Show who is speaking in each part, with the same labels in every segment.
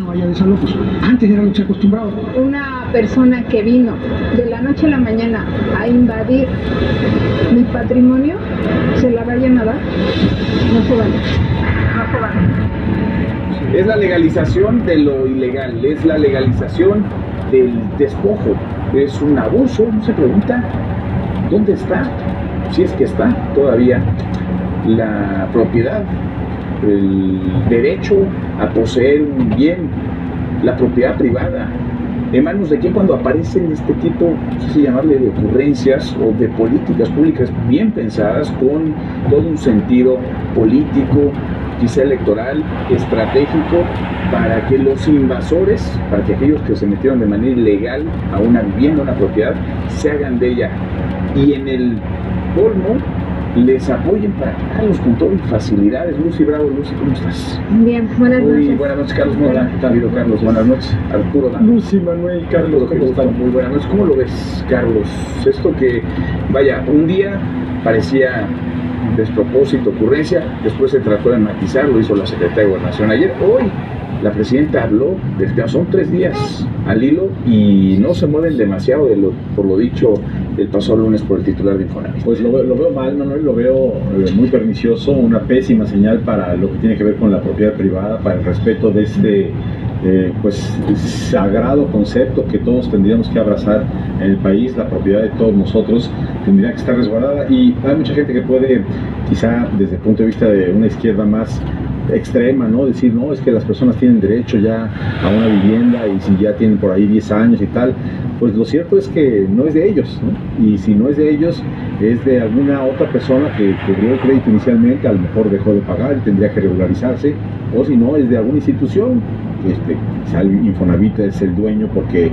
Speaker 1: no haya desalojos. Antes era lo que se acostumbraba.
Speaker 2: Una persona que vino de la noche a la mañana a invadir mi patrimonio, se la vayan a dar, no se vale. No se vale.
Speaker 3: Es la legalización de lo ilegal, es la legalización del despojo, es un abuso. Uno se pregunta, ¿dónde está? Si es que está todavía la propiedad, el derecho a poseer un bien, la propiedad privada, ¿en manos de quién cuando aparecen este tipo, no sé si llamarle de ocurrencias o de políticas públicas bien pensadas con todo un sentido político, quizá electoral, estratégico, para que los invasores, para que aquellos que se metieron de manera ilegal a una vivienda, a una propiedad, se hagan de ella y en el colmo les apoyen para quitarlos con todas facilidades? Lucy Bravo. Lucy, ¿cómo estás?
Speaker 2: Bien, buenas noches.
Speaker 3: Buenas noches, Carlos Mota. ¿Qué tal, Carlos? Buenas noches, Arturo Dama.
Speaker 1: Lucy, Manuel, Carlos,
Speaker 3: ¿Cómo están? Muy buenas noches. ¿Cómo lo ves, Carlos? Esto que, vaya, un día parecía despropósito, ocurrencia, después se trató de matizar, lo hizo la secretaria de Gobernación ayer. Hoy la presidenta habló del tema, son 3 días al hilo y no se mueven demasiado por lo dicho el pasado lunes por el titular de Infonavit.
Speaker 4: Pues lo veo mal, Manuel, lo veo muy pernicioso, una pésima señal para lo que tiene que ver con la propiedad privada, para el respeto de este pues sagrado concepto que todos tendríamos que abrazar en el país. La propiedad de todos nosotros tendría que estar resguardada y hay mucha gente que puede, quizá desde el punto de vista de una izquierda más extrema, ¿no? Decir, no, es que las personas tienen derecho ya a una vivienda y si ya tienen por ahí 10 años y tal, pues lo cierto es que no es de ellos, ¿no? Y si no es de ellos, es de alguna otra persona que dio el crédito inicialmente, a lo mejor dejó de pagar y tendría que regularizarse, o si no, es de alguna institución. Quizá el Infonavit es el dueño porque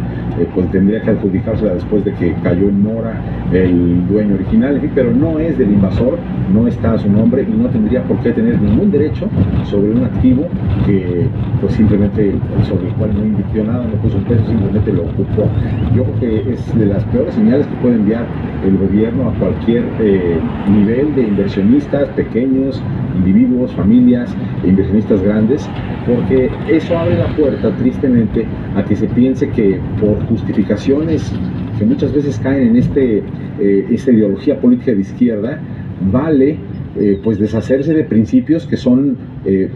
Speaker 4: pues tendría que adjudicársela después de que cayó en mora el dueño original, en fin, pero no es del invasor, no está a su nombre y no tendría por qué tener ningún derecho sobre un activo que pues simplemente sobre el cual no invirtió nada, no puso un peso, simplemente lo ocupó. Yo creo que es de las peores señales que puede enviar el gobierno a cualquier nivel de inversionistas pequeños, individuos, familias e inversionistas grandes, porque eso abre la puerta tristemente a que se piense que por justificaciones que muchas veces caen en esta ideología política de izquierda, vale pues deshacerse de principios que son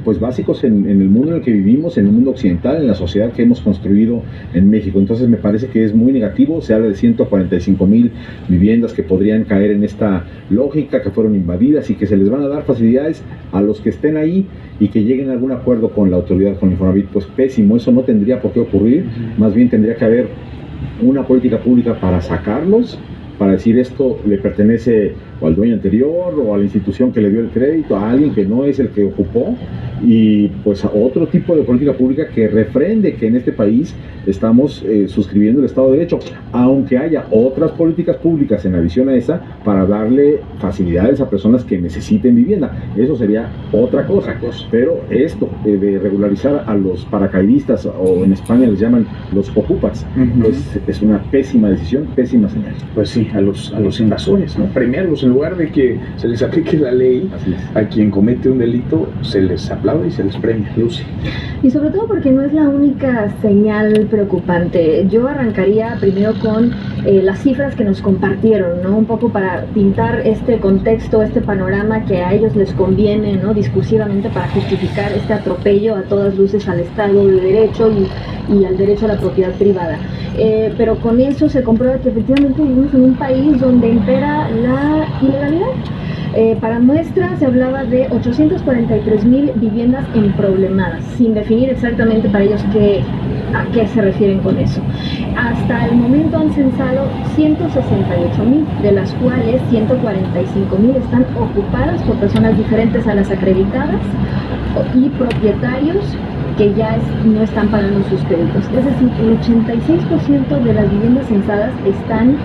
Speaker 4: pues básicos en el mundo en el que vivimos, en el mundo occidental, en la sociedad que hemos construido en México. Entonces me parece que es muy negativo. Se habla de 145,000 viviendas que podrían caer en esta lógica, que fueron invadidas y que se les van a dar facilidades a los que estén ahí y que lleguen a algún acuerdo con la autoridad, con Infonavit. Pues pésimo, eso no tendría por qué ocurrir. Más bien tendría que haber una política pública para sacarlos, para decir esto le pertenece o al dueño anterior o a la institución que le dio el crédito, a alguien que no es el que ocupó, y pues a otro tipo de política pública que refrende que en este país estamos suscribiendo el Estado de Derecho, aunque haya otras políticas públicas en adición a esa para darle facilidades a personas que necesiten vivienda. Eso sería otra cosa. Pero esto de regularizar a los paracaidistas, o en España les llaman los ocupas, pues es una pésima decisión, pésima señal.
Speaker 3: Pues sí, a los invasores, ¿no? Premiarlos en lugar de que se les aplique la ley. A quien comete un delito se les aplaude y se les premia. Lucy.
Speaker 2: Y sobre todo porque no es la única señal preocupante. Yo arrancaría primero con las cifras que nos compartieron, ¿no? Un poco para pintar este contexto, este panorama que a ellos les conviene, ¿no? Discursivamente, para justificar este atropello a todas luces al Estado de Derecho y al derecho a la propiedad privada. Pero con eso se comprueba que efectivamente vivimos en un país donde impera la ilegalidad. Para muestra se hablaba de 843,000 viviendas emproblemadas, sin definir exactamente para ellos a qué se refieren con eso. Hasta el momento han censado 168,000, de las cuales 145,000 están ocupadas por personas diferentes a las acreditadas y propietarios que ya no están pagando sus créditos. Es decir, el 86% de las viviendas censadas están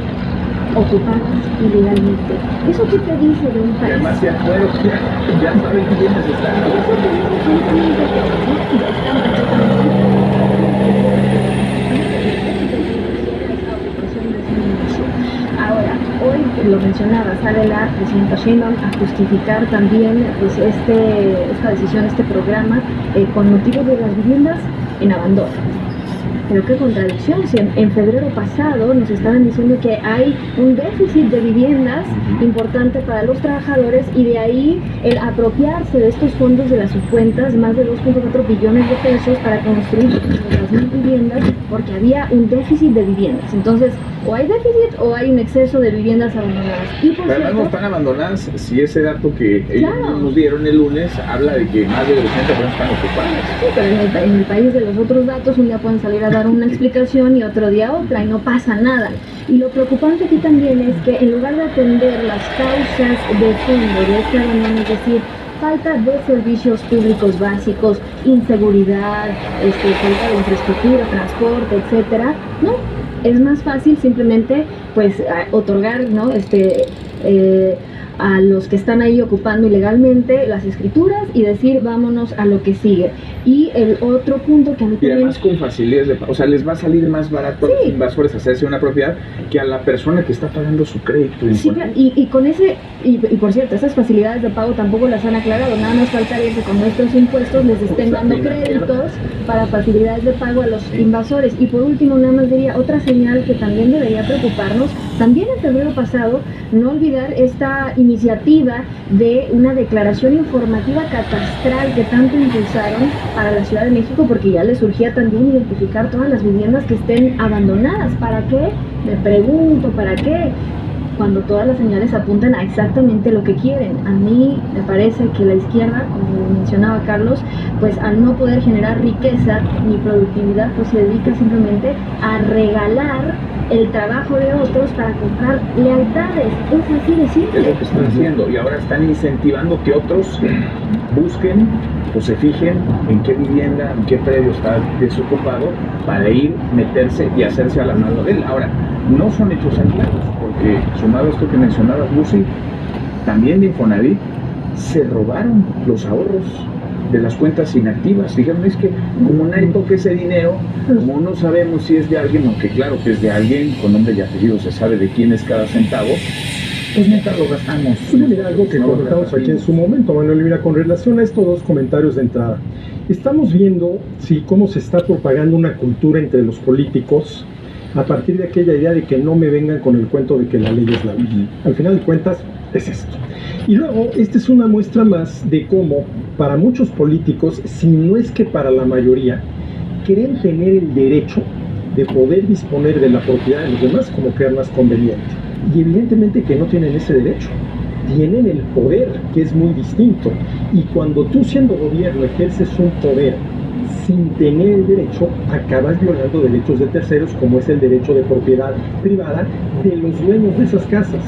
Speaker 2: ocupadas ilegalmente. ¿Eso qué te dice de un país?
Speaker 3: Además, ya saben quiénes están.
Speaker 2: Eso te dice absolutamente que están perfectamente. Ahora, hoy lo mencionaba, sale la presidenta Sheinbaum a justificar también pues esta decisión, este programa, con motivo de las viviendas en abandono. Pero qué contradicción, si en febrero pasado nos estaban diciendo que hay un déficit de viviendas importante para los trabajadores y de ahí el apropiarse de estos fondos de las subcuentas, más de 2.4 billones de pesos para construir las viviendas, porque había un déficit de viviendas. Entonces, o hay déficit o hay un exceso de viviendas abandonadas. Y por
Speaker 3: Pero además
Speaker 2: cierto,
Speaker 3: no están abandonadas si ese dato que ellos
Speaker 2: Claro.
Speaker 3: nos dieron el lunes habla de que más del 80% están ocupadas.
Speaker 2: sí, pero en el país de los otros datos un día pueden salir a dar una explicación y otro día otra y no pasa nada. Y lo preocupante aquí también es que en lugar de atender las causas de fondo de este abandono, es decir, falta de servicios públicos básicos, inseguridad, falta de infraestructura, transporte, etcétera, no, es más fácil simplemente pues otorgar, ¿no? A los que están ahí ocupando ilegalmente las escrituras y decir vámonos a lo que sigue. Y el otro punto que a mí
Speaker 3: Y
Speaker 2: también...
Speaker 3: además con facilidades de pago. O sea, les va a salir más barato a los
Speaker 2: Sí.
Speaker 3: invasores hacerse una propiedad que a la persona que está pagando su crédito.
Speaker 2: Sí, claro, y con ese, y por cierto, esas facilidades de pago tampoco las han aclarado, nada más faltaría que con nuestros impuestos les estén dando créditos para facilidades de pago a los invasores. Y por último, nada más diría, otra señal que también debería preocuparnos, también en febrero pasado, no olvidar esta iniciativa de una declaración informativa catastral que tanto impulsaron para la Ciudad de México, porque ya les surgía también identificar todas las viviendas que estén abandonadas. ¿Para qué? Me pregunto, ¿para qué? Cuando todas las señales apuntan a exactamente lo que quieren. A mí me parece que la izquierda, como mencionaba Carlos, pues al no poder generar riqueza ni productividad, pues se dedica simplemente a regalar el trabajo de otros para comprar lealtades. Es así de
Speaker 3: Es
Speaker 2: simple.
Speaker 3: lo que están haciendo. Y ahora están incentivando que otros busquen o se fijen en qué vivienda, en qué predio está desocupado para ir, meterse y hacerse a la mano de él. Ahora, no son hechos aislados, porque sumado a esto que mencionabas, Lucy, también de Infonavit se robaron los ahorros de las cuentas inactivas. Dijeron, es que como nadie toca ese dinero, como no sabemos si es de alguien, aunque claro que es de alguien, con nombre y apellido se sabe de quién es cada centavo, pues neta lo gastamos.
Speaker 1: Pues mira, algo que comentamos aquí en su momento, Manuel, mira, con relación a estos dos comentarios de entrada, estamos viendo cómo se está propagando una cultura entre los políticos a partir de aquella idea de que no me vengan con el cuento de que la ley es la ley. Al final de cuentas, es esto. Y luego, esta es una muestra más de cómo, para muchos políticos, si no es que para la mayoría, quieren tener el derecho de poder disponer de la propiedad de los demás como crean más conveniente. Y evidentemente que no tienen ese derecho. Tienen el poder, que es muy distinto. Y cuando tú, siendo gobierno, ejerces un poder sin tener el derecho, acabas violando derechos de terceros, como es el derecho de propiedad privada de los dueños de esas casas,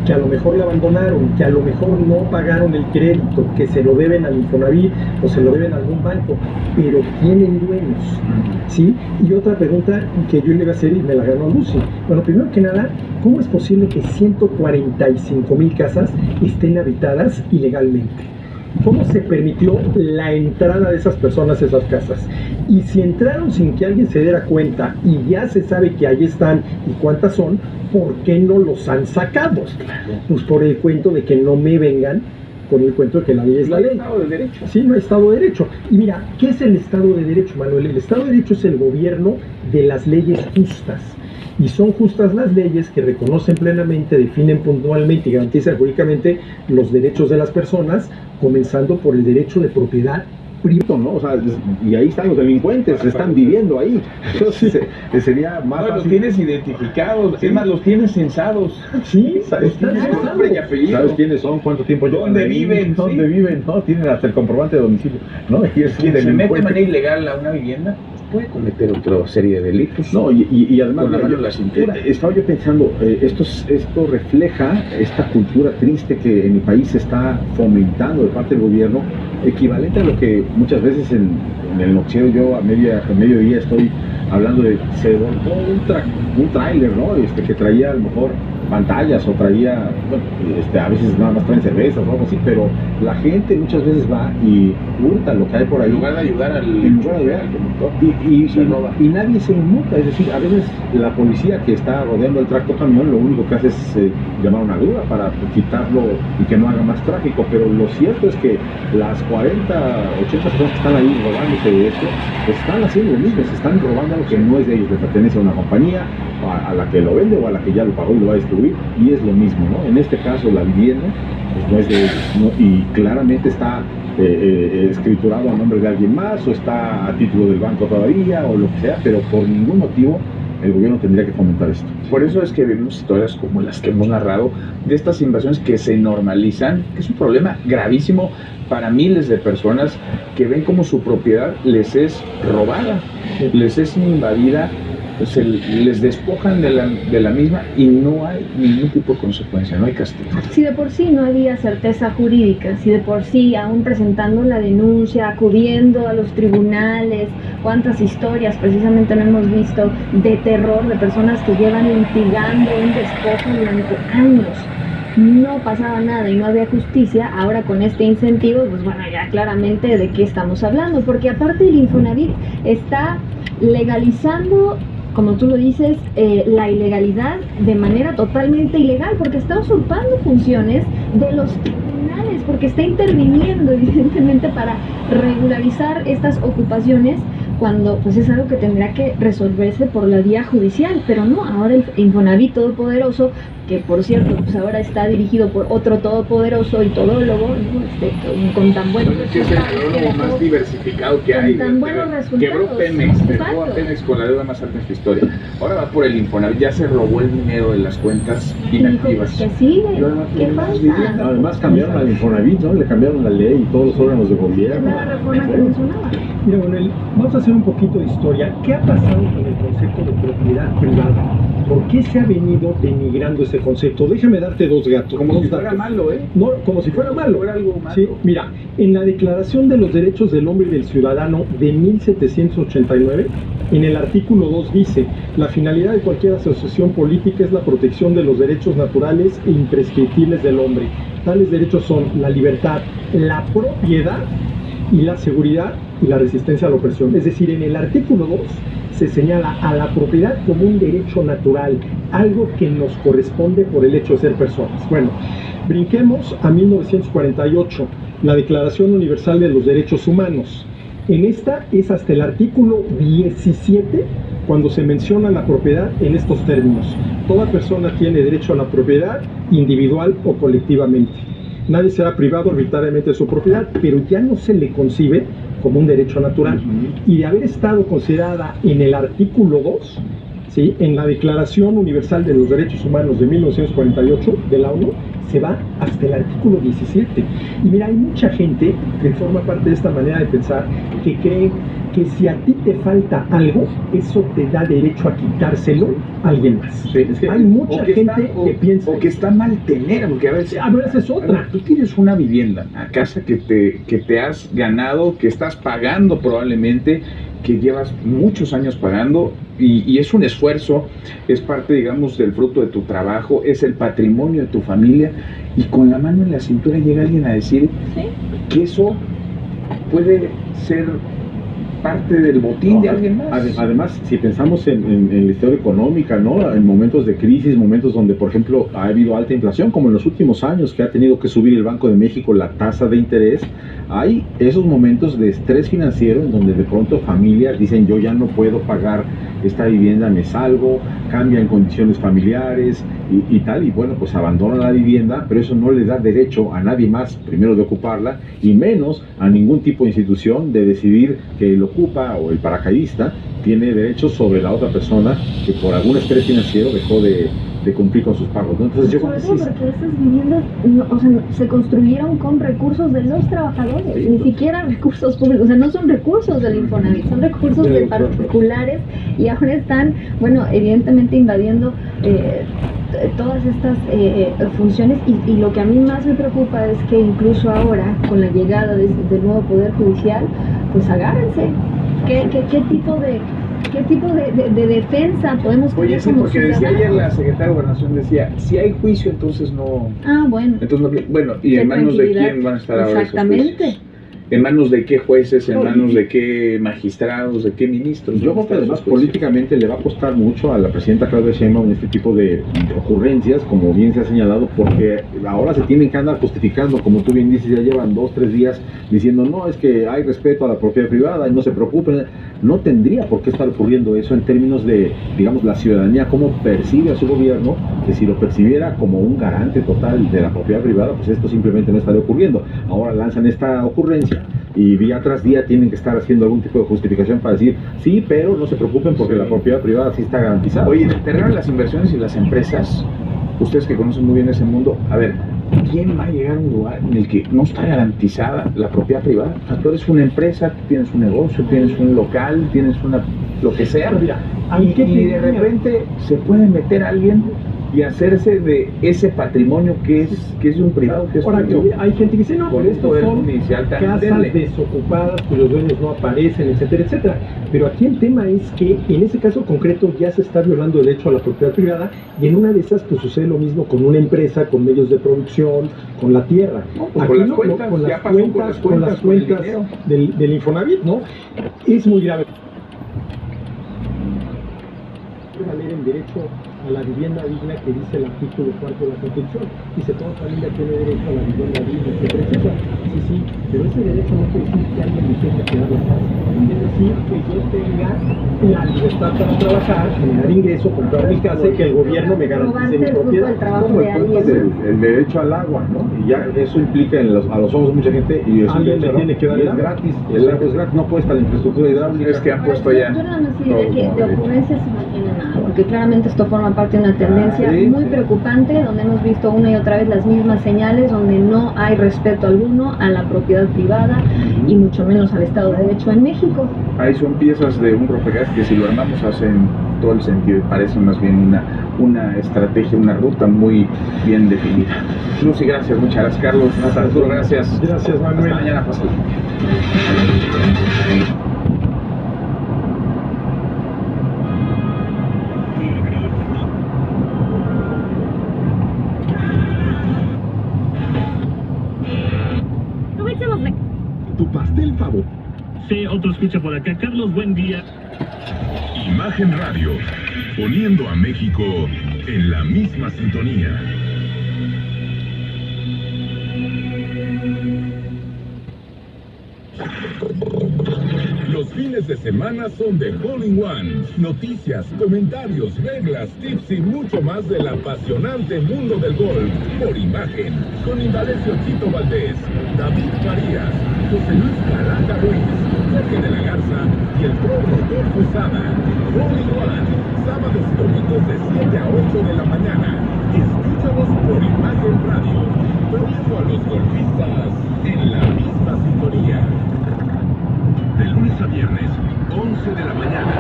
Speaker 1: que a lo mejor la abandonaron, que a lo mejor no pagaron el crédito, que se lo deben al Infonavit o se lo deben a algún banco, pero tienen dueños, ¿sí? Y otra pregunta que yo le iba a hacer y me la ganó Lucy. Bueno, primero que nada, ¿cómo es posible que 145,000 casas estén habitadas ilegalmente? ¿Cómo se permitió la entrada de esas personas a esas casas? Y si entraron sin que alguien se diera cuenta y ya se sabe que ahí están y cuántas son, ¿por qué no los han sacado? Pues por el cuento de que no me vengan con el cuento de que la ley es la ley.
Speaker 3: Estado de Derecho.
Speaker 1: Sí, no hay Estado de Derecho. Y mira, ¿qué es el Estado de Derecho, Manuel? El Estado de Derecho es el gobierno de las leyes justas. Y son justas las leyes que reconocen plenamente, definen puntualmente y garantizan jurídicamente los derechos de las personas, comenzando por el derecho de propiedad privada,
Speaker 4: ¿no? O sea, y ahí están los delincuentes, están viviendo ahí. Entonces, sería más
Speaker 3: No, los
Speaker 4: fácil.
Speaker 3: tienes identificados, es más, los tienes censados.
Speaker 1: Sí,
Speaker 4: ¿Sabes
Speaker 1: están
Speaker 3: Tienes
Speaker 1: censados.
Speaker 3: nombre y apellido.
Speaker 4: ¿Sabes quiénes son? ¿Cuánto tiempo llevan
Speaker 3: ¿Dónde
Speaker 4: ahí?
Speaker 3: viven?
Speaker 4: ¿Dónde
Speaker 3: Sí.
Speaker 4: viven? No, tienen hasta el comprobante de domicilio, ¿no? Y es
Speaker 3: Quien se mete de
Speaker 4: delincuente.
Speaker 3: manera ilegal a una vivienda puede cometer otra serie de delitos.
Speaker 4: No, y además,
Speaker 3: Con la
Speaker 4: mira,
Speaker 3: mano en la cintura.
Speaker 4: estaba yo pensando, esto refleja esta cultura triste que en mi país se está fomentando de parte del gobierno, equivalente a lo que muchas veces en el noticiero yo a mediodía estoy hablando de, se volcó un tráiler, ¿no? Que traía a lo mejor pantallas o traía, bueno, a veces nada más traen cervezas o algo así, pero la gente muchas veces va y hurta lo que hay por ahí.
Speaker 3: En lugar de ayudar al conductor,
Speaker 4: y nadie se inmuta, es decir, a veces la policía que está rodeando el tractocamión lo único que hace es llamar una grúa para quitarlo y que no haga más tráfico, pero lo cierto es que las 40, 80 personas que están ahí robándose de esto, pues están haciendo lo mismo, se están robando algo que no es de ellos, le pertenece a una compañía, a la que lo vende o a la que ya lo pagó y lo va a distribuir, y es lo mismo, ¿no? En este caso la vivienda pues no es de ellos, ¿no? Y claramente está escriturado a nombre de alguien más o está a título del banco todavía o lo que sea, pero por ningún motivo el gobierno tendría que fomentar esto.
Speaker 3: Por eso es que vemos historias como las que hemos narrado de estas invasiones que se normalizan, que es un problema gravísimo para miles de personas que ven como su propiedad les es robada, les es invadida, les despojan de la misma y no hay ningún tipo de consecuencia, no hay castigo.
Speaker 2: Si de por sí no había certeza jurídica, si de por sí aún presentando la denuncia, acudiendo a los tribunales, cuántas historias precisamente no hemos visto de terror de personas que llevan litigando un despojo durante años, no pasaba nada y no había justicia. Ahora con este incentivo, pues bueno, ya claramente de qué estamos hablando, porque aparte el Infonavit está legalizando, como tú lo dices, la ilegalidad de manera totalmente ilegal, porque está usurpando funciones de los tribunales, porque está interviniendo evidentemente para regularizar estas ocupaciones, cuando pues es algo que tendrá que resolverse por la vía judicial, pero no, ahora el Infonavit todopoderoso, que por cierto pues ahora está dirigido por otro todopoderoso y todólogo, ¿no? Con tan buenos
Speaker 3: resultados, es el más diversificado que hay,
Speaker 2: tan buenos resultados.
Speaker 3: Quebró Pemex, dejó a Pemex con la deuda más alta en su historia, ahora va por el Infonavit, ya se robó el dinero de las cuentas inactivas.
Speaker 2: ¿Qué sigue? ¿Qué pasa?
Speaker 4: Además cambiaron al Infonavit, ¿no? Le cambiaron la ley y todos los órganos de gobierno.
Speaker 2: La reforma que mencionaba.
Speaker 1: Mira, Manuel, vamos a hacer un poquito de historia. ¿Qué ha pasado con el concepto de propiedad privada? ¿Por qué se ha venido denigrando ese concepto? Déjame darte dos datos.
Speaker 3: Como si fuera malo, ¿eh?
Speaker 1: No, como si fuera malo.
Speaker 3: Fuera algo malo.
Speaker 1: Sí, mira, en la Declaración de los Derechos del Hombre y del Ciudadano de 1789, en el artículo 2 dice: la finalidad de cualquier asociación política es la protección de los derechos naturales e imprescriptibles del hombre. Tales derechos son la libertad, la propiedad y la seguridad y la resistencia a la opresión. Es decir, en el artículo 2 se señala a la propiedad como un derecho natural, algo que nos corresponde por el hecho de ser personas. Bueno, brinquemos a 1948, la Declaración Universal de los Derechos Humanos. En esta es hasta el artículo 17 cuando se menciona la propiedad en estos términos: toda persona tiene derecho a la propiedad, individual o colectivamente. Nadie será privado arbitrariamente de su propiedad, pero ya no se le concibe como un derecho natural. Y de haber estado considerada en el artículo 2, ¿sí?, en la Declaración Universal de los Derechos Humanos de 1948 de la ONU, se va hasta el artículo 17. Y mira, hay mucha gente que forma parte de esta manera de pensar que cree que si a ti te falta algo, eso te da derecho a quitárselo a alguien más.
Speaker 3: Sí, es que
Speaker 1: hay mucha gente que piensa...
Speaker 3: O que está mal tener, porque a veces
Speaker 1: es otra.
Speaker 3: Tú tienes una vivienda, una casa que te has ganado, que estás pagando probablemente, que llevas muchos años pagando, y es un esfuerzo, es parte, digamos, del fruto de tu trabajo, es el patrimonio de tu familia, y con la mano en la cintura llega alguien a decir que eso puede ser parte del botín de alguien más.
Speaker 4: Además, si pensamos en la historia económica, ¿no?, en momentos de crisis, momentos donde, por ejemplo, ha habido alta inflación, como en los últimos años, que ha tenido que subir el Banco de México la tasa de interés, hay esos momentos de estrés financiero en donde de pronto familias dicen: yo ya no puedo pagar esta vivienda, me salgo, cambian condiciones familiares y tal, y bueno, pues abandonan la vivienda, pero eso no le da derecho a nadie más, primero, de ocuparla, y menos a ningún tipo de institución de decidir que el ocupa o el paracaidista tiene derechos sobre la otra persona que por algún estrés financiero dejó de cumplir con sus pagos, ¿no? Entonces,
Speaker 2: sobre todo porque estas viviendas se construyeron con recursos de los trabajadores, ni siquiera recursos públicos, o sea, no son recursos del Infonavit, son recursos de particulares, y ahora están, bueno, evidentemente invadiendo todas estas funciones, y lo que a mí más me preocupa es que incluso ahora, con la llegada del nuevo Poder Judicial, pues agárrense, ¿Qué tipo de defensa podemos tener?
Speaker 3: Oye, sí,
Speaker 2: como
Speaker 3: porque desde
Speaker 2: ciudadanos?
Speaker 3: ayer la secretaria de Gobernación decía, si hay juicio, entonces no...
Speaker 2: Ah, bueno.
Speaker 3: Entonces, bueno, ¿y
Speaker 2: Qué
Speaker 3: en manos de
Speaker 2: tranquilidad.
Speaker 3: quién van a estar ahora esos
Speaker 2: Exactamente.
Speaker 3: juicios? ¿En manos de qué jueces? ¿En
Speaker 1: No,
Speaker 3: manos de qué magistrados? ¿De qué ministros?
Speaker 4: Yo creo que además políticamente le va a costar mucho a la presidenta Claudia Sheinbaum este tipo de ocurrencias, como bien se ha señalado, porque ahora se tienen que andar justificando, como tú bien dices, ya llevan 2, 3 días diciendo, no, es que hay respeto a la propiedad privada y no se preocupen. No tendría por qué estar ocurriendo eso en términos de, digamos, la ciudadanía, cómo percibe a su gobierno, que si lo percibiera como un garante total de la propiedad privada, pues esto simplemente no estaría ocurriendo. Ahora lanzan esta ocurrencia y día tras día tienen que estar haciendo algún tipo de justificación para decir, sí, pero no se preocupen porque la propiedad privada sí está garantizada.
Speaker 3: Oye, en el terreno de las inversiones y las empresas, ustedes que conocen muy bien ese mundo, a ver, ¿quién va a llegar a un lugar en el que no está garantizada la propiedad privada? O sea, tú eres una empresa, tú tienes un negocio, tienes un local, tienes lo que sea,
Speaker 1: Mira,
Speaker 3: y de repente se puede meter alguien y hacerse de ese patrimonio que es de un privado, que es
Speaker 1: Ahora,
Speaker 3: tuyo.
Speaker 1: hay gente que dice, no,
Speaker 3: Con
Speaker 1: pero
Speaker 3: un
Speaker 1: estos
Speaker 3: poder
Speaker 1: son
Speaker 3: judicial tan
Speaker 1: casas
Speaker 3: endeble.
Speaker 1: desocupadas cuyos dueños no aparecen, etcétera, etcétera. Pero aquí el tema es que en ese caso concreto ya se está violando el derecho a la propiedad privada y en una de esas pues sucede lo mismo con una empresa, con medios de producción, con la tierra.
Speaker 3: No, pues
Speaker 1: Aquí
Speaker 3: con las cuentas,
Speaker 1: con
Speaker 3: ya
Speaker 1: las
Speaker 3: pasó
Speaker 1: cuentas,
Speaker 3: con las cuentas,
Speaker 1: del Infonavit, ¿no? Es muy grave. Valer el derecho a la vivienda digna que dice el artículo 4 de la Constitución. Dice, toda familia tiene derecho a la vivienda digna, etcétera, etcétera. Sí, sí, pero ese derecho no quiere decir que alguien me tenga que dar la casa. Es decir, que yo tenga la libertad para trabajar, generar ingreso, comprar mi casa y que el gobierno me garantice mi propiedad.
Speaker 2: El trabajo
Speaker 4: Como
Speaker 2: de
Speaker 4: el punto
Speaker 2: alguien.
Speaker 4: del derecho al agua, ¿no? Y ya eso implica a los ojos de mucha gente y es un
Speaker 1: Alguien
Speaker 4: derecho,
Speaker 1: le tiene que dar
Speaker 4: y
Speaker 1: el
Speaker 4: es
Speaker 1: agua.
Speaker 4: gratis, el agua es gratis, no cuesta la infraestructura hidráulica.
Speaker 3: Es que han puesto
Speaker 2: Yo
Speaker 3: ya
Speaker 2: nada más
Speaker 3: todo
Speaker 2: diré que
Speaker 3: como
Speaker 2: de
Speaker 3: derecho.
Speaker 2: ocurrencias no tiene nada, porque claramente esto forma parte de una tendencia
Speaker 4: Sí,
Speaker 2: muy
Speaker 4: sí.
Speaker 2: preocupante, donde hemos visto una y otra vez las mismas señales, donde no hay respeto alguno a la propiedad privada y mucho menos al Estado de Derecho en México.
Speaker 3: Ahí son piezas de un rompecabezas que si lo armamos hacen todo el sentido y parece más bien una estrategia, una ruta muy bien definida. Lucy, gracias, muchas gracias, Carlos. Arturo, gracias.
Speaker 1: Gracias, Manuel.
Speaker 3: Hasta mañana, pásale.
Speaker 5: Tu pastel favorito.
Speaker 6: Sí, otro escucha por acá. Carlos, buen día.
Speaker 5: Imagen Radio, poniendo a México en la misma sintonía. Los fines de semana son de Hole in One. Noticias, comentarios, reglas, tips y mucho más del apasionante mundo del golf. Por Imagen, con Indalecio Tito Valdés, David Farías, José Luis Calaca Ruiz, Jorge de la Garza y el pro Rodolfo Sada. Hole in One, sábados y domingos de 7 a 8 de la mañana. Escúchanos por Imagen Radio, poniendo a los golfistas en la misma sintonía. De lunes a viernes, 11 de la mañana.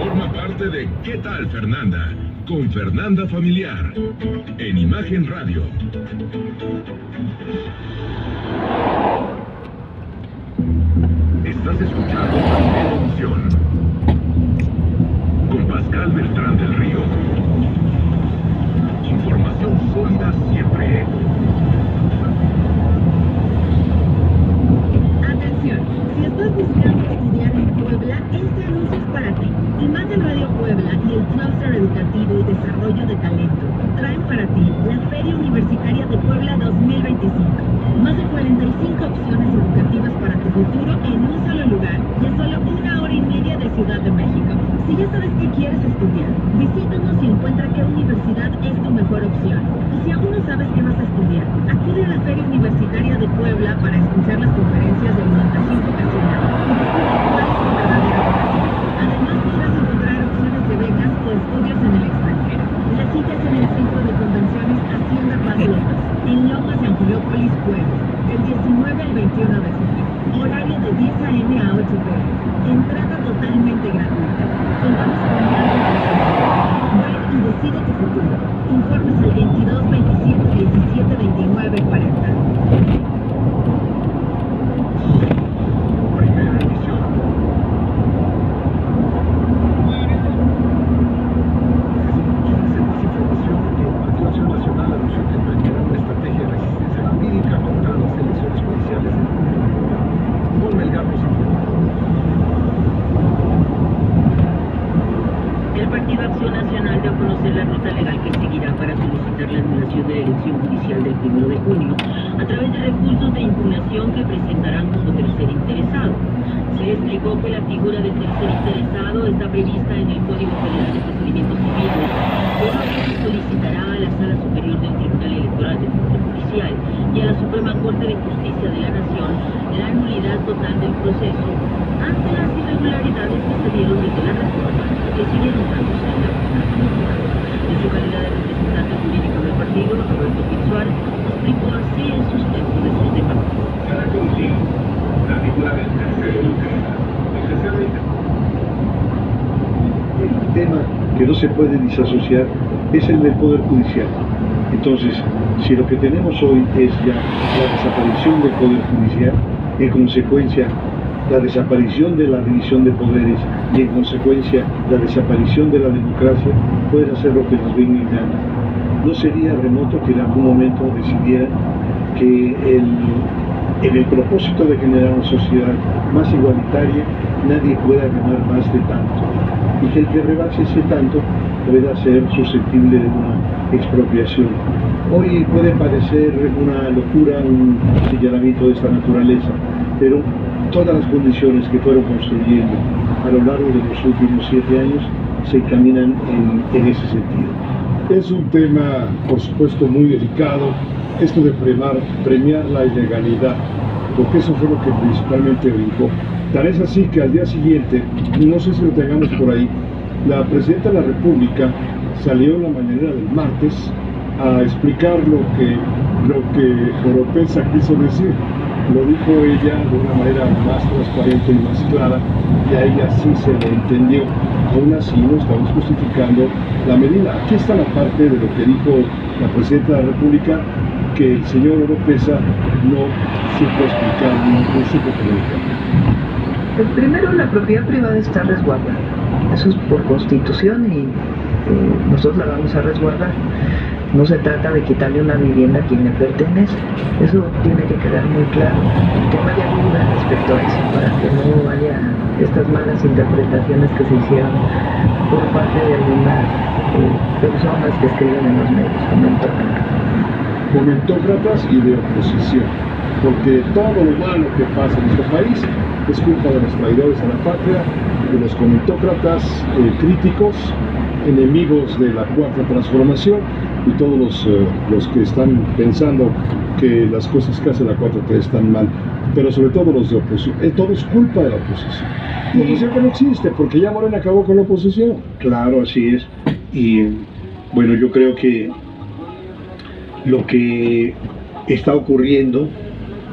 Speaker 5: Forma parte de ¿Qué tal, Fernanda? Con Fernanda Familiar. En Imagen Radio. Estás escuchando Televisión. Con Pascal Beltrán del Río. Información sólida siempre.
Speaker 7: Atención, si estás buscando estudiar en Puebla, este anuncio es para ti. Imagen Radio Puebla y el Clúster Educativo y Desarrollo de Talento traen para ti la Feria Universitaria de Puebla 2025. Más de 45 opciones educativas para tu futuro en un solo lugar y a solo 1 hora y media de Ciudad de México. Si ya sabes qué quieres estudiar, visítanos y encuentra qué universidad es tu mejor opción. Y si aún no sabes qué vas a estudiar, acude a la Feria Universitaria de Puebla para escuchar las conferencias de orientación vocacional y descubrir cuál es tu verdadera vocación. Además, podrás encontrar opciones de becas o estudios en el extranjero. La cita es en el Centro de Convenciones Hacienda Paz López, en Lomas de Angelópolis, Puebla, del 19 al 21 de junio. Horario de 10 a.m. a 8 p.m. Entrada totalmente gratuita. Contamos con grandes presentaciones. Ven y decide tu futuro. Informes al 22 27 17 29 40.
Speaker 5: Primera emisión.
Speaker 7: El Partido Acción Nacional dio a conocer la ruta legal que seguirá para solicitar la anulación de la elección judicial del 1 de junio a través de recursos de impugnación que presentarán como tercer interesado. Se explicó que la figura del tercer interesado está prevista en el Código Federal de Procedimientos Civiles, por lo que se solicitará a la Sala Superior del Tribunal Electoral del Poder Judicial y a la Suprema Corte de Justicia de la Nación la nulidad total del proceso ante las irregularidades que se dieron desde la reforma que siguieron dándose en la Cámara. En su calidad de representante jurídico del partido, Roberto Pizzuar explicó así el sustento de sus debates.
Speaker 5: La figura del tercero
Speaker 8: el tema que no se puede disasociar es el del Poder Judicial. Entonces, si lo que tenemos hoy es ya la desaparición del Poder Judicial, en consecuencia la desaparición de la división de poderes y en consecuencia la desaparición de la democracia, pueden hacer lo que nos venga en gana. No sería remoto que en algún momento decidieran que en el propósito de generar una sociedad más igualitaria, nadie pueda ganar más de tanto, y que el que rebase ese tanto pueda ser susceptible de una expropiación. Hoy puede parecer una locura un señalamiento de esta naturaleza, pero todas las condiciones que fueron construyendo a lo largo de los últimos 7 años se encaminan en ese sentido.
Speaker 9: Es un tema, por supuesto, muy delicado, esto de premiar la ilegalidad, porque eso fue lo que principalmente brincó. Tal es así que al día siguiente, no sé si lo tengamos por ahí, la Presidenta de la República salió en la mañanera del martes a explicar lo que Oropesa quiso decir. Lo dijo ella de una manera más transparente y más clara, y a ella sí se le entendió. Aún así no estamos justificando la medida. Aquí está la parte de lo que dijo la Presidenta de la República, que el señor Oropesa no supo explicar, no supo comunicar.
Speaker 10: Primero, la propiedad privada está resguardada. Eso es por Constitución y nosotros la vamos a resguardar. No se trata de quitarle una vivienda a quien le pertenece. Eso tiene que quedar muy claro. Que no haya duda respecto a eso, para que no haya estas malas interpretaciones que se hicieron por parte de algunas personas que escriben en los medios,
Speaker 9: comentócratas y de oposición, porque todo lo malo que pasa en nuestro país es culpa de los traidores a la patria, de los comentócratas críticos, enemigos de la Cuarta Transformación, y todos los que están pensando que las cosas que hace la 4T están mal, pero sobre todo los de oposición. Todo es culpa de la oposición. La oposición que no existe, porque ya Morena acabó con la oposición.
Speaker 8: Claro, así es. Y bueno, yo creo que lo que está ocurriendo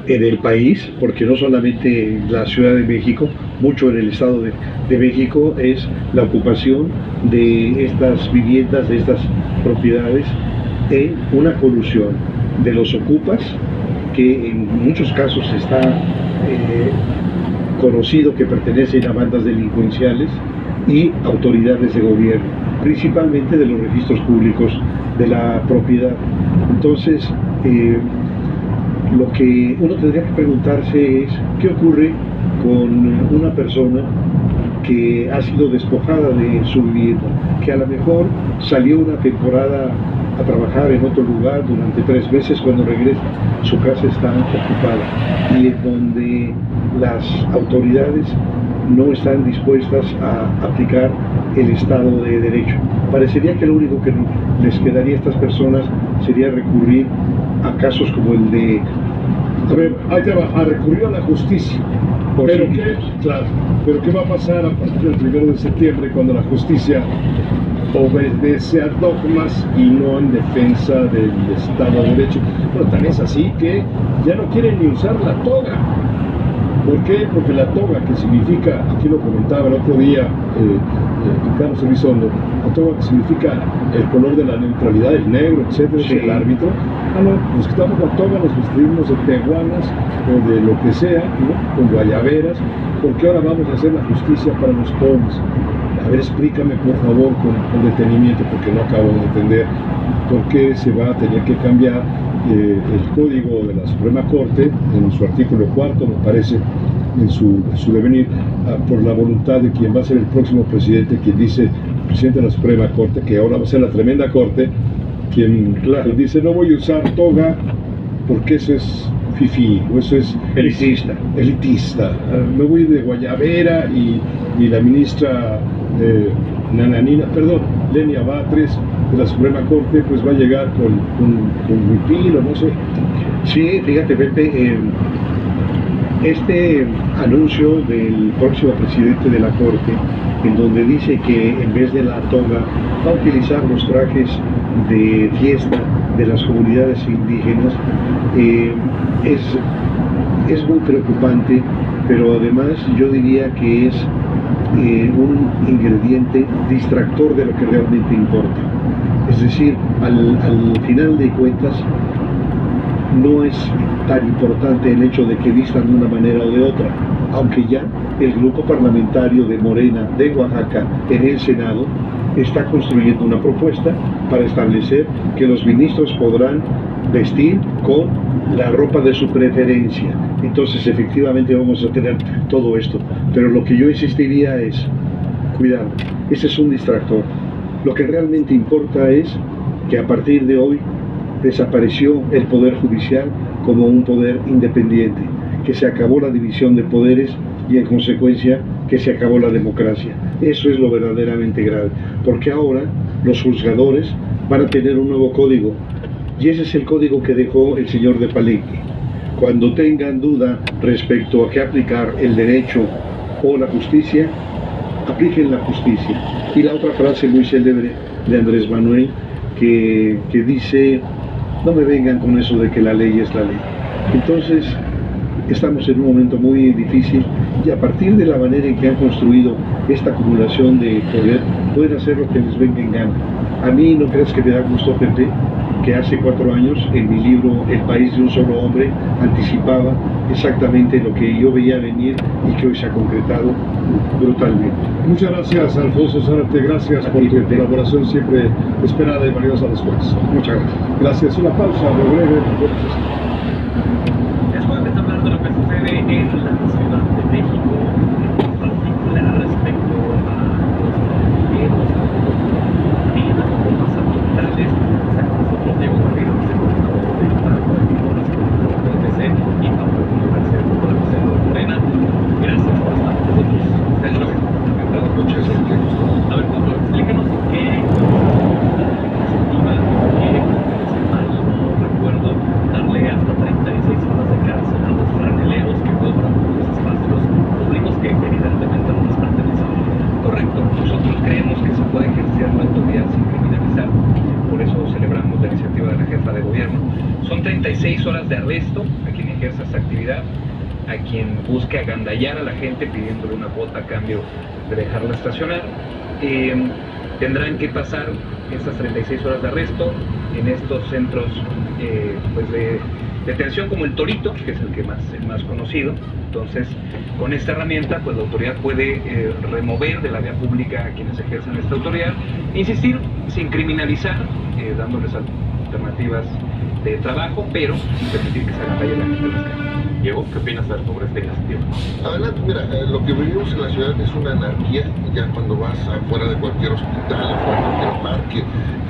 Speaker 8: en el país, porque no solamente en la Ciudad de México, mucho en el Estado de México, es la ocupación de estas viviendas, de estas propiedades, en una colusión de los ocupas, que en muchos casos está conocido que pertenecen a bandas delincuenciales, y autoridades de gobierno, principalmente de los registros públicos de la propiedad. Entonces, lo que uno tendría que preguntarse es qué ocurre con una persona que ha sido despojada de su vivienda, que a lo mejor salió una temporada a trabajar en otro lugar durante 3 meses, cuando regresa su casa está ocupada, y en donde las autoridades no están dispuestas a aplicar el Estado de Derecho. Parecería que lo único que les quedaría a estas personas sería recurrir a casos como el de...
Speaker 9: A ver, hay que recurrir a la justicia. Pero ¿qué va a pasar a partir del 1 de septiembre, cuando la justicia obedece a dogmas y no en defensa del Estado de Derecho? Pero tan es así que ya no quieren ni usar la toga. ¿Por qué? Porque la toga, que significa, aquí lo comentaba el otro día Carlos Elizondo, la toga que significa el color de la neutralidad, el negro, etcétera, sí. El árbitro. No, nos quitamos la toga, nos vestimos de tehuanas o de lo que sea, ¿no? Con guayaberas, porque ahora vamos a hacer la justicia para los pobres. A ver, explícame por favor con detenimiento, porque no acabo de entender por qué se va a tener que cambiar el código de la Suprema Corte, en su artículo 4, me parece, en su devenir, por la voluntad de quien va a ser el próximo presidente, quien dice presidente de la Suprema Corte, que ahora va a ser la tremenda Corte, quien dice no voy a usar toga porque eso es fifí, o eso es elitista. Me voy de guayabera y la ministra Lenia Batres de la Suprema Corte pues va a llegar con huipil o no sé.
Speaker 8: Sí, fíjate Pepe, este anuncio del próximo presidente de la Corte, en donde dice que en vez de la toga va a utilizar los trajes de fiesta de las comunidades indígenas, es muy preocupante, pero además yo diría que es un ingrediente distractor de lo que realmente importa. Es decir, al final de cuentas, no es tan importante el hecho de que vistan de una manera o de otra, aunque ya el grupo parlamentario de Morena de Oaxaca en el Senado está construyendo una propuesta para establecer que los ministros podrán vestir con la ropa de su preferencia. Entonces efectivamente vamos a tener todo esto, pero lo que yo insistiría es, cuidado, ese es un distractor. Lo que realmente importa es que a partir de hoy desapareció el Poder Judicial como un poder independiente, que se acabó la división de poderes y en consecuencia que se acabó la democracia. Eso es lo verdaderamente grave, porque ahora los juzgadores van a tener un nuevo código, y ese es el código que dejó el señor de Palenque. Cuando tengan duda respecto a qué aplicar, el derecho o la justicia, apliquen la justicia. Y la otra frase muy célebre de Andrés Manuel que dice: no me vengan con eso de que la ley es la ley. Entonces, estamos en un momento muy difícil y a partir de la manera en que han construido esta acumulación de poder, pueden hacer lo que les venga en gana. A mí no creas que me da gusto, Pepe, que hace 4 años en mi libro El país de un solo hombre anticipaba exactamente lo que yo veía venir y que hoy se ha concretado brutalmente.
Speaker 9: Muchas gracias, Alfonso Zárate, gracias por tu colaboración siempre esperada y valiosa después.
Speaker 8: Muchas gracias.
Speaker 9: Gracias. Una pausa muy breve.
Speaker 11: Después de hablar de lo que sucede en la Ciudad de México, en particular respecto a los gobiernos, las formas ambientales, está con nosotros Diego Garrido, vicecoordinador del Pacto de Figuras del PTC y Pablo García, por el Consejo de Morena. Gracias por estar con nosotros. Hasta luego. Muchas gracias. A ver, Pablo, explícanos qué iniciativa recuerdo darle hasta 36 horas de cárcel a los franeleros que cobran por los espacios públicos que evidentemente no les pertenecen. Correcto, nosotros creemos que se puede ejercer la autoridad sin criminalizar, por eso celebramos la iniciativa de la jefa de gobierno. Son 36 horas de arresto a quien ejerza esta actividad, a quien busque agandallar a la gente pidiéndole una cuota a cambio de dejarla estacionar. Tendrán que pasar estas 36 horas de arresto en estos centros pues de detención como el Torito, que es el más conocido. Entonces, con esta herramienta, pues la autoridad puede remover de la vía pública a quienes ejercen esta autoridad, insistir, sin criminalizar, dándoles alternativas de trabajo, pero sin permitir que se agandallen la gente en las calles. Diego, ¿qué opinas sobre esta iniciativa?
Speaker 12: Adelante, mira, lo que vivimos en la ciudad es una anarquía. Ya cuando vas afuera de cualquier hospital, afuera de cualquier parque,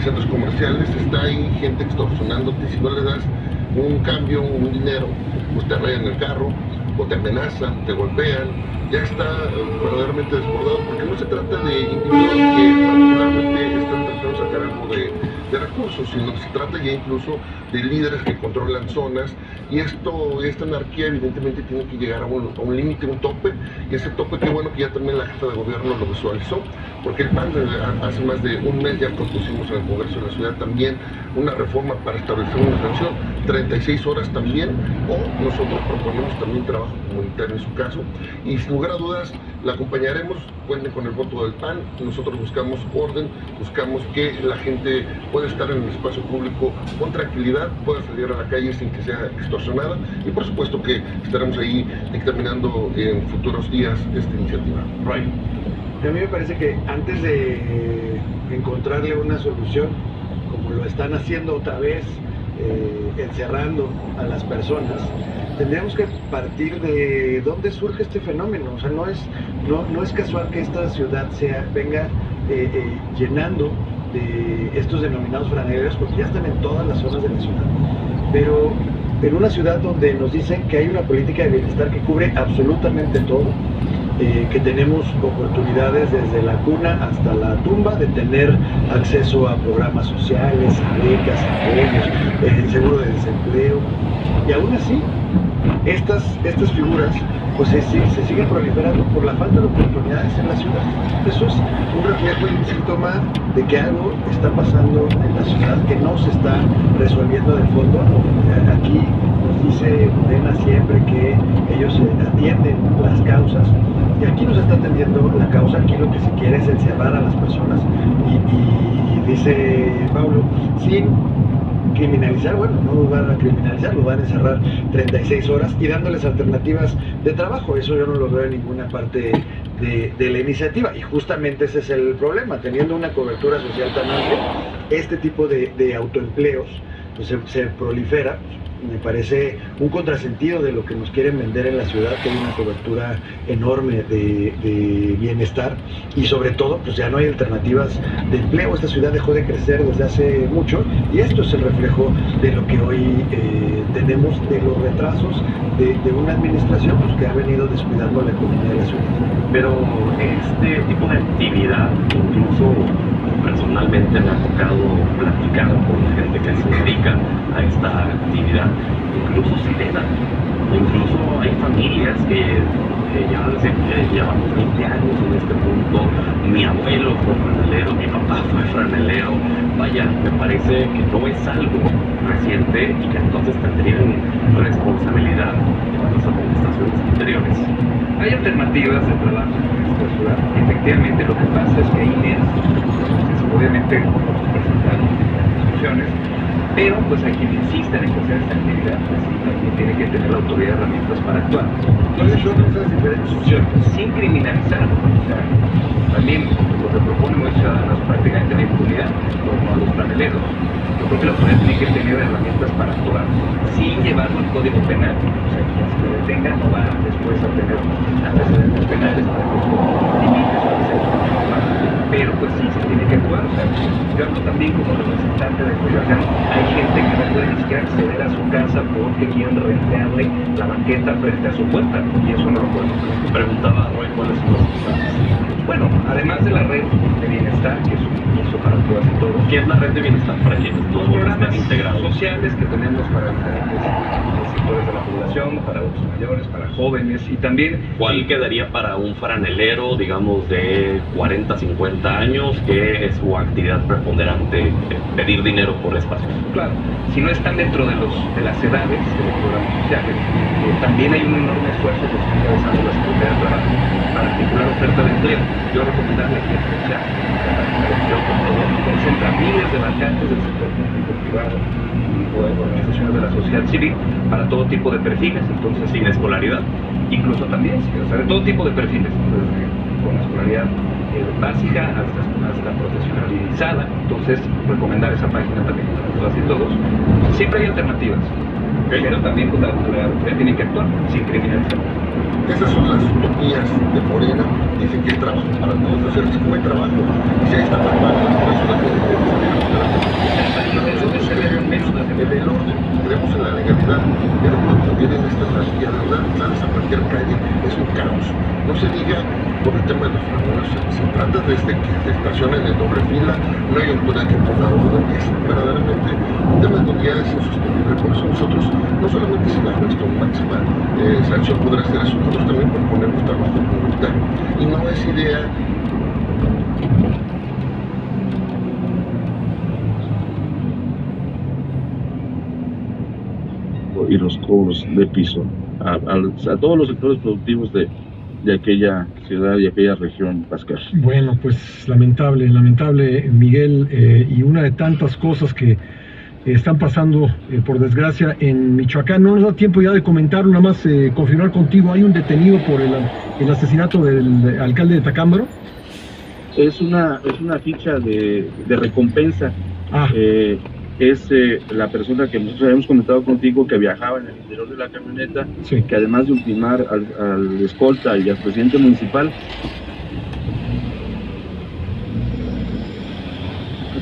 Speaker 12: centros comerciales, está ahí gente extorsionándote. Si no le das un cambio, un dinero, pues te rayan el carro, o te amenazan, te golpean. Ya está verdaderamente desbordado, porque no se trata de individuos que particularmente están tratando de sacar algo de recursos, sino que se trata ya incluso de líderes que controlan zonas, y esta anarquía evidentemente tiene que llegar a un límite, un tope, y ese tope, qué bueno que ya también la jefa de gobierno lo visualizó, porque el PAN hace más de un mes ya propusimos en el Congreso de la Ciudad también una reforma para establecer una sanción, 36 horas también, o nosotros proponemos también trabajo comunitario en su caso, y sin lugar a dudas la acompañaremos. Cuenten con el voto del PAN. Nosotros buscamos orden, buscamos que la gente pueda estar en el espacio público con tranquilidad, pueda salir a la calle sin que sea extorsionada, y por supuesto que estaremos ahí dictaminando en futuros días esta iniciativa.
Speaker 13: Right. A mí me parece que antes de encontrarle una solución, como lo están haciendo otra vez, encerrando a las personas, tendríamos que partir de dónde surge este fenómeno. O sea, no es casual que esta ciudad venga llenando de estos denominados franeleros, porque ya están en todas las zonas de la ciudad. Pero en una ciudad donde nos dicen que hay una política de bienestar que cubre absolutamente todo, que tenemos oportunidades desde la cuna hasta la tumba de tener acceso a programas sociales, a becas, a premios, seguro de desempleo, y aún así estas figuras pues se siguen proliferando por la falta de oportunidades en la ciudad. Eso es un reflejo y un síntoma de que algo está pasando en la ciudad que no se está resolviendo de fondo. Aquí nos dice Morena siempre que ellos atienden las causas, y aquí no se está atendiendo la causa. Aquí lo que se quiere es encerrar a las personas, y dice Paulo, sin criminalizar, bueno, no lo van a criminalizar, lo van a encerrar 36 horas y dándoles alternativas de trabajo. Eso yo no lo veo en ninguna parte de la iniciativa, y justamente ese es el problema. Teniendo una cobertura social tan amplia, este tipo de autoempleos pues se prolifera. Me parece un contrasentido de lo que nos quieren vender en la ciudad, que hay una cobertura enorme de bienestar, y sobre todo pues ya no hay alternativas de empleo. Esta ciudad dejó de crecer desde hace mucho, y esto es el reflejo de lo que hoy tenemos, de los retrasos de una administración pues, que ha venido descuidando la economía de la ciudad.
Speaker 11: Pero este tipo de actividad, incluso personalmente me ha tocado platicar con gente que se dedica a esta actividad, incluso Sirena, incluso hay familias que llevamos 20 años en este punto. Mi abuelo fue franelero, mi papá fue franelero. Vaya, me parece que no es algo reciente y que entonces tendrían responsabilidad en las administraciones anteriores.
Speaker 14: Hay alternativas de trabajo en esta ciudad. Efectivamente, lo que pasa es que hay inercia. Entonces, obviamente, presentar discusiones, pero pues a quien insista en ejercer esta actividad, pues sí, también tiene que tener la autoridad de herramientas para actuar.
Speaker 13: ¿Cuáles son esas diferentes opciones?
Speaker 14: Sin criminalizar, o sea, también lo que propone Movimiento Ciudadano es prácticamente la impunidad en torno a los franeleros. Yo creo que la autoridad tiene que tener herramientas para actuar sin llevarlo al código penal. O sea, quien se detenga no va después a tener antecedentes penales para que limite su acceso a la norma. Pero pues sí, se tiene que actuar. O sea, yo hablo también como representante de Coyoacán. Hay gente que no puede ni siquiera acceder a su casa porque quieren rentearle la banqueta frente a su puerta, y eso no lo podemos hacer.
Speaker 11: Preguntaba Roy cuáles son los mensajes.
Speaker 14: Bueno, además de la red de bienestar, que es un piso para todas y todos.
Speaker 11: ¿Qué es la red de bienestar para quienes no
Speaker 14: programas
Speaker 11: están integrados?
Speaker 14: Sociales que tenemos para diferentes sectores de la población, para adultos mayores, para jóvenes, y también...
Speaker 11: ¿Cuál quedaría para un franelero, digamos, de 40, 50 años, que es su actividad preponderante, pedir dinero por espacio?
Speaker 14: Claro, si no están dentro de las edades de los programas sociales, también hay un enorme esfuerzo que está realizando la Secretaría de Trabajo para articular oferta de empleo. Yo recomendarle que la concentra miles de vacantes del sector público, privado o de organizaciones de la sociedad civil para todo tipo de perfiles, entonces
Speaker 11: sin escolaridad,
Speaker 14: incluso también, o sea, de todo tipo de perfiles, desde con escolaridad básica hasta profesionalizada. Entonces recomendar esa página también para todas y todos. Siempre hay alternativas, pero también pues, la autoridad tiene que actuar sin criminalizar.
Speaker 12: Esas son las utopías de Morena. Dicen que hay trabajo para todos, no sé, como hay trabajo, y si ahí está tan mal, por eso la gente en el orden, creemos en la legalidad, pero cuando vienen estas anarquías, de verdad, sales a cualquier calle, es un caos. No se diga por el tema de los franeros, se trata desde que se estacionen en doble fila, no hay autoridad que ponga orden, es verdaderamente un tema de autoridad es insostenible. Por eso nosotros, no solamente si la nuestra máxima sanción podrá ser eso, nosotros también proponemos trabajo comunitario. Y no es idea
Speaker 15: y los cobros de piso a todos los sectores productivos de aquella ciudad y aquella región, Pascal.
Speaker 1: Bueno, pues lamentable, Miguel, y una de tantas cosas que están pasando, por desgracia, en Michoacán. No nos da tiempo ya de comentar, nada más confirmar contigo, ¿hay un detenido por el asesinato del alcalde de Tacámbaro?
Speaker 15: Es una ficha de recompensa. Es la persona que nosotros habíamos comentado contigo que viajaba en el interior de la camioneta, sí, que además de ultimar al escolta y al presidente municipal,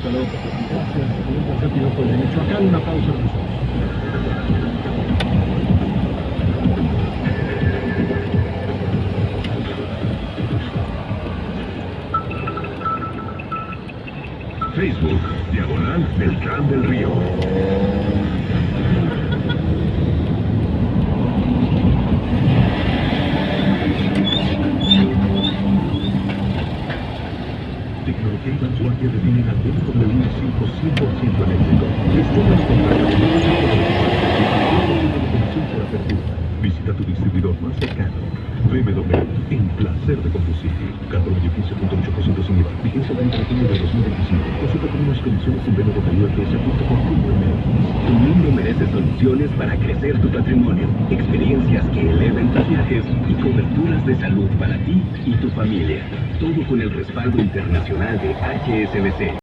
Speaker 1: preparado para ti. Gracias. Un placer, piloto de Michoacán. Una pausa de nosotros.
Speaker 5: Facebook, diagonal Beltrán del Río. Tecnología y vanguardia definen al BMW 5 100% eléctrico. Descubre los contactos de conexión por apertura. Visita tu distribuidor más cercano. BMW, en placer de conducir. Cabrón 15.8% sin IVA. Vigencia del 31 de 2025. Consulta con unas condiciones en www.ps.com.mx.
Speaker 16: Tu mundo merece soluciones para crecer tu patrimonio, experiencias que eleven tus viajes y coberturas de salud para ti y tu familia. Todo con el respaldo internacional de HSBC.